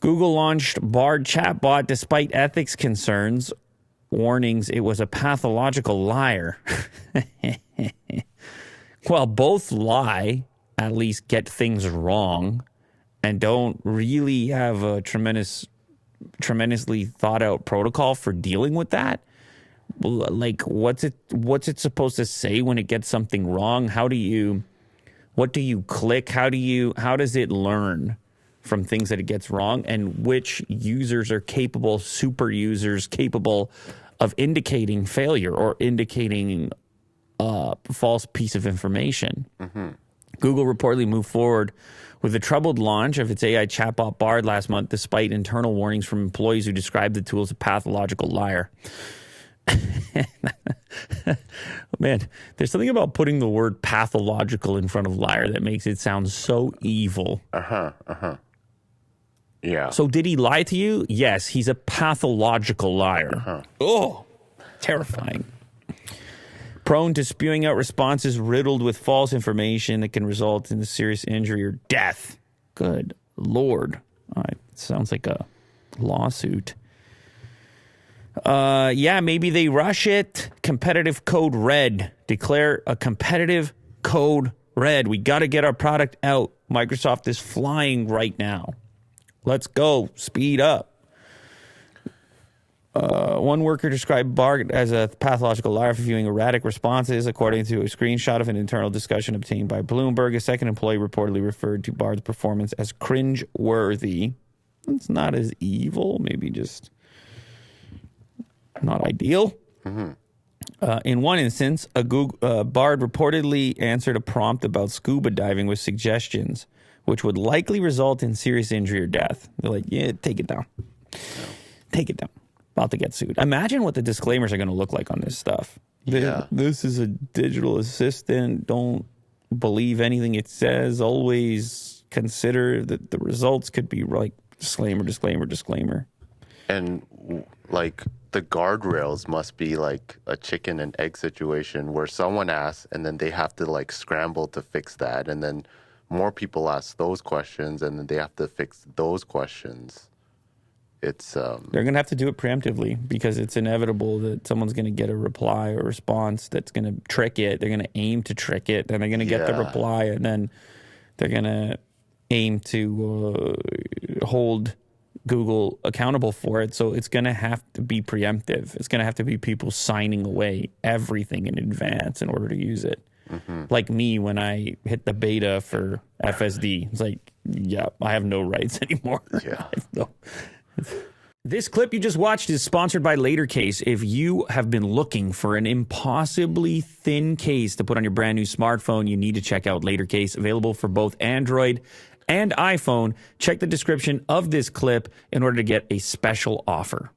Google launched Bard chatbot despite ethics concerns. Warnings it was a pathological liar. Well, both lie, at least get things wrong, and don't really have a tremendously thought out protocol for dealing with that. Like, what's it supposed to say when it gets something wrong? What do you click? How does it learn from things that it gets wrong? And which users are super users capable of indicating failure or indicating a false piece of information? Mm-hmm. Google reportedly moved forward with the troubled launch of its AI chatbot Bard last month, despite internal warnings from employees who described the tool as a pathological liar. Man, there's something about putting the word pathological in front of liar that makes it sound so evil. Yeah. So did he lie to you? Yes, he's a pathological liar. Oh, terrifying. Prone to spewing out responses riddled with false information that can result in a serious injury or death. Good Lord. It sounds like a lawsuit. Yeah, maybe they rush it. Competitive code red. Declare a competitive code red. We got to get our product out. Microsoft is flying right now. Let's go. Speed up. One worker described Bard as a pathological liar for viewing erratic responses, according to a screenshot of an internal discussion obtained by Bloomberg. A second employee reportedly referred to Bard's performance as cringe-worthy. It's not as evil, maybe just not ideal. Mm-hmm. In one instance, Bard reportedly answered a prompt about scuba diving with suggestions, which would likely result in serious injury or death. They're like, yeah, take it down. Take it down. About to get sued. Imagine what the disclaimers are going to look like on this stuff. Yeah. This is a digital assistant. Don't believe anything it says. Always consider that the results could be like disclaimer, disclaimer, disclaimer. And like the guardrails must be like a chicken and egg situation where someone asks and then they have to like scramble to fix that. And then more people ask those questions and then they have to fix those questions. It's they're going to have to do it preemptively because it's inevitable that someone's going to get a reply or response that's going to trick it. They're going to aim to trick it, and they're going to get the reply, and then they're going to aim to hold Google accountable for it. So it's going to have to be preemptive. It's going to have to be people signing away everything in advance in order to use it. Mm-hmm. Like me when I hit the beta for FSD. It's like, yeah, I have no rights anymore. Yeah. This clip you just watched is sponsored by LaterCase. If you have been looking for an impossibly thin case to put on your brand new smartphone, you need to check out LaterCase, available for both Android and iPhone. Check the description of this clip in order to get a special offer.